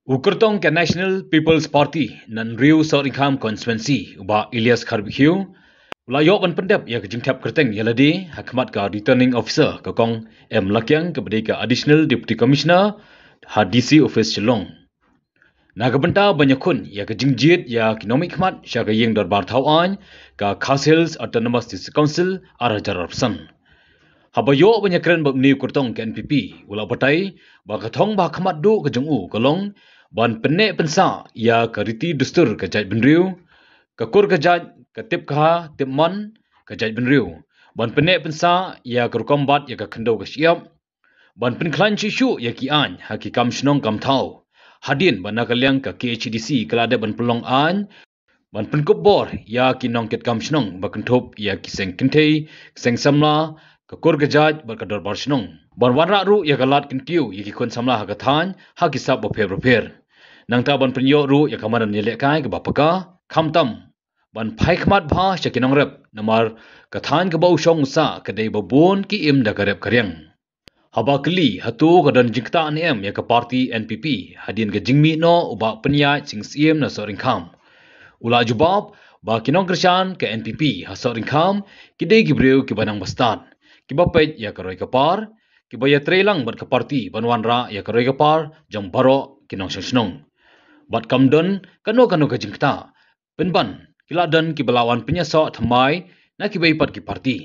Ukurtong ke National People's Party nan Riu South Income Constituency uba Ilyas Kharbikhiu ulayok ban pendap ya kejingtap kerteng yaladi hakmat ka returning officer ka kong M Lakyang kepada ka additional deputy commissioner HDC office Chelong. Naga benta banyakun ya kejingjit ya kinomik khmat sya ka yeng darbar thawan ka Khas Hills Autonomous District Council arah jarapsan. Habayo banyakran bab ni kurtong ke NPP ula batai ba kathong ba khmat du ka jengu kolong ban penek pensa ya kariti dustur ke jaj benriu kakur ke jaj ketip kha tipman ke jaj benriu ban penek pensa ya kerkombat ya ka khendo ke siap ban penklan shishu ya ki an hakikam shnong kam thau hadin ban nakaliang ka KHDC kelade ban pelong an ban penkubor ya ki nong ket kam shnong ba kenthop ya ki seng kentei seng samla kakur ke jaj ban kador bar shnong ban wanra ru ya galat kentiu ya ki kon samla ha kathan ha ki sap ba pher nang ta ban penyo ru ya kamaran nyelek kai ke bapaka khamtam ban phai khmat bha shakinong rep namar kathan ke bau shong sa kedai babon ki im da karep karyang haba kli hatu kadan jingta an em ya ka party NPP hadin ke jingmi no uba penya sing siem na soring kham ula jubab ba kinong krishan ke NPP ha soring kham kidai gibreu ki banang bastan ki bapet ya karoi kapar ki baya trelang bat ka party banwanra ya karoi kapar jong baro kinong shnong bat kamdon kano ka jingta penban kiladan ki belawan penyaso thamai na ki beipat ki parti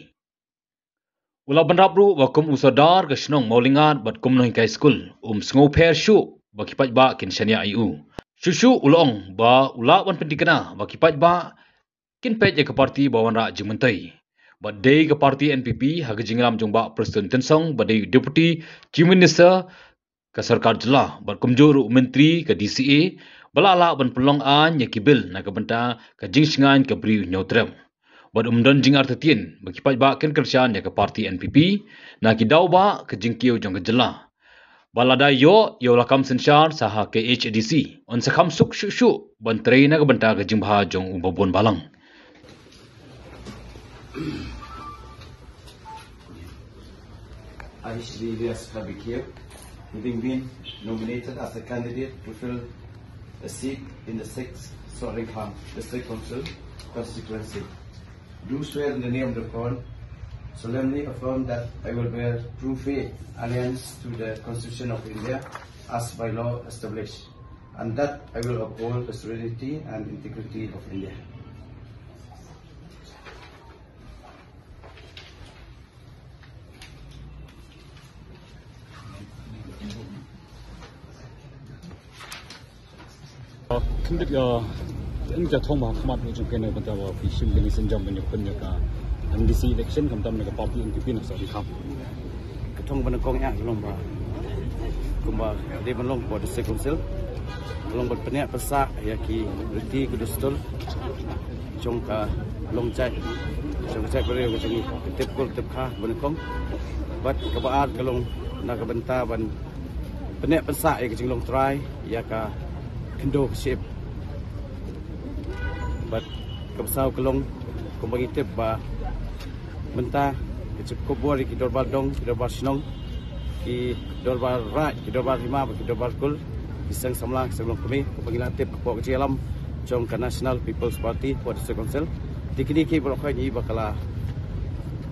ula banrapru wa kum usadar ka shnong maulingat bat kum noi kai school sngo pher shu ba ki pat ba kin shania iu shushu ulong ba ula wan pentikana ba ki pat ba kin pet ka parti bawan ra jimentai ba dei ka parti NPP ha jingram jong ba president tensong ba dei deputy chief minister ka sarkar jela bat kumjur menteri ka DCA balala ban pelong an ya kibil na ka benta ka jingsngan ka bri neutrem bat umdan jing artatien baki pat ba ken kershan ya ka parti NPP na ki dau ba ka jingkiu jong ka jela balada yo lakam senshar saha KHDC on sakham suk shu ban trei na ka benta ka jimbha jong ubabon balang Ayush Ilyas Kharbikhiu, having been nominated as a candidate to fill a seat in the 6th Southern Kham District Council constituency. Do swear in the name of the God, solemnly affirm that I will bear true faith, allegiance to the Constitution of India as by law established, and that I will uphold the sovereignty and integrity of India. Kundik ya engja thong ma khmat ni jong kene banta wa fi sim gani senjam ban yakun ya ka MDC election kam tam ne ka party NPP na sa di kham Ketong ban kong ya long ba kumba de ban long for the council long ban penek pesak ya ki reti kudustul jong ka long chai jong chai bere ko jong tip kol tip kha ban kong bat ka baat ka long na ka banta ban penek pesak ya ki jong long try ya ka kendo shape but kapsau kelong kumbang itip ba benta cukup bori ki dorbar dong ki dorbar snong ki dorbar rai ki dorbar lima ki dorbar kul isang samlang sebelum kami kumbang ilatip ko ki alam jong ka National People's Party for the council dikini ki blokai ni bakala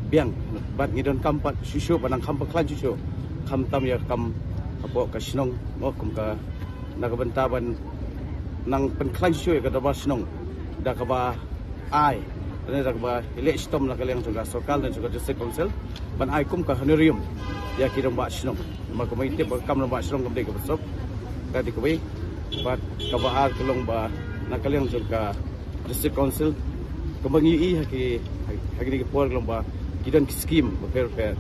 biang bat ngidon kampat susu panang kampak klan susu kam tam ya kam apo ka snong mo kum ka nagabentaban nang penklan suy ka dabar snong da ka ba ai dan da ka ba election la kalang juga sokal dan juga district council ban ai kum ka honorarium ya ki ba snong ma ko mai tip kam ba snong kam de ka besop ka di ko bai bat ka ba ar kalong ba na kalang juga district council kembang yi haki di por kalong ba kidon scheme ba fair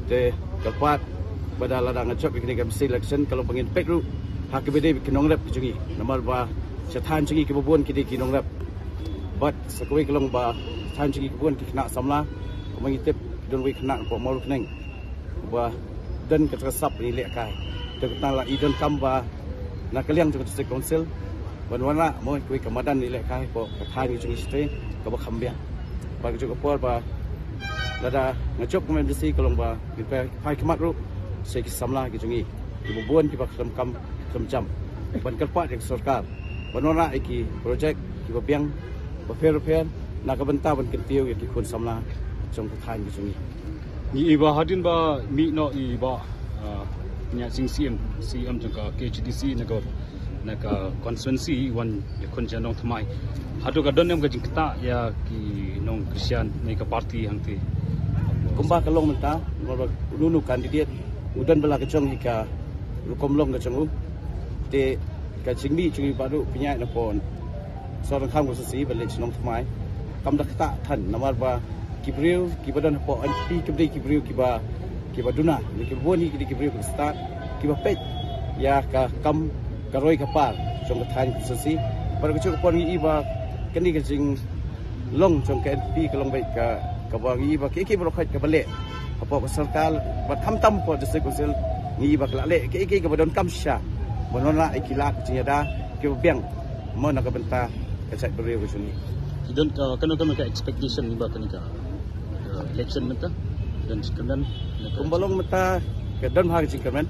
de kapat badala da ngachop ki kam selection kalau pengin pekru hak bede kinong rep jungi namar ba chathan jungi ke babon ki kinong rep but sakoi kelong ba than jungi babon ki kena samla komang itip don wi kena ko mol kneng ba dan ketrasap ni lek kai de tala idon kamba na kaliang jung district council ban wana mo kui kamadan ni lek kai ko khan jungi ste ko ba khambia ba ju ko por ba lada ngachop ko MDC kelong ba ki pai kemat ru se ki samla ki jungi ki babon ki ba kam jam ban kerpat yang sarkar banora iki projek ki babiang bafer nak kebentar ban kentiu ki kun samla trong khan ki sungi ni iba hadin ba mi no iba nya sing CM jangka KHDC naga constituency wan kun janong thamai hadu ka donem ka jingkta ya ki nong Christian ni ka parti hangti kumba kalong menta nunu kandidat udan bela kecong hika lukomlong kecong te ka jingmi cungi baru pinya na pon sorang kham ko sasi bele chnong thamai kam dakta than namar ba kibriu kibadan po anti kibri kibriu kiba duna ni kiboni ki kibriu ki start kiba pet ya ka kam karoi kapal trong than sasi bar ko pon iba kani ka jing long trong ka NP ka long bai ka bagi iba ki bro khat ka bale apa sarkar ba tam po district council ni iba ka le ki ka badon kam sha bonona ikila jinyada ki biang mo na ka benta ka chat beriu ko suni dan kan ka expectation iba kan ka election menta dan sekenan kumbalong mata ke dan har jingkamen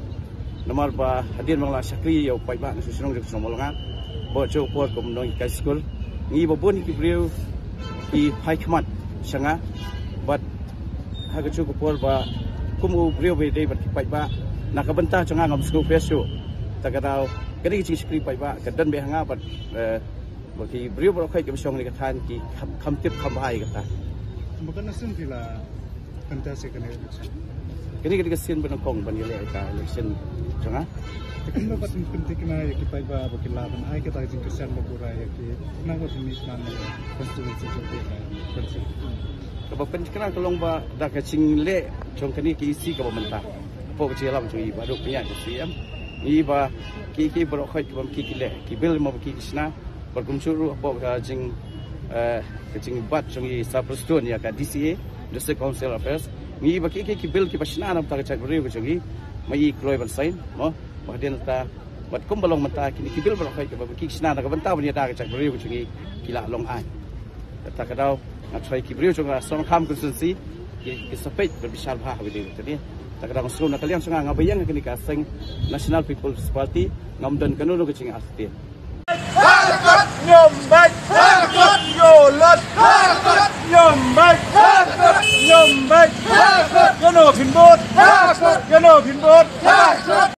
namar ba hadir mangla sakri yo pai ba susunong jek somolonga bo cho por kum noi ka school ngi bo bun ki brio ki pai khmat sanga bat ha ka chu ko por ba kumu brio be dei bat ki pai ba nak ka benta changa ngam school pesu takadau kani ki sakri pai ba ka dan be hanga bat bagi brio bo khai ke song ni ka than ki kham tip kham hai ka ta bukan nasun pila contest ke election. Kini kita sin benokong banile ka election changa. Tekin ba patin penting na yakipai ba bakilaban ay kita jing Christian Mabura yaki na ko timis man constituency jote ka. Ba pen kana kalong ba da ka chingle chong kani ki isi ka bamenta. Po chi lam chui ba do pinya ki siam. Ni ba ki bro khoi ki bam ki le ki bil mo ki kisna par kum churu po ka jing kecing bat chungi saprostun ya ka DCA District Council Affairs ngi ba ki bil ki pasna na ta ka chak beriu chungi mai kroi ban sain mo bahden ta bat kum balong mata ki bil ba kai ka ba ki kisna na ka banta ban ya ta ka chak beriu chungi kila long ai ta ka dau na try ki beriu chunga som kham constituency ki sapet ber bisal bha ha beriu tadi ta ka dau sun na kalian sunga ngabayang ki ka sing National People's Party ngamdan kanu ke ching astin Harkat nyombat, harkat yolat, harkat nyombat, harkat nyombat, harkat yono pinbot, harkat yono pinbot, harkat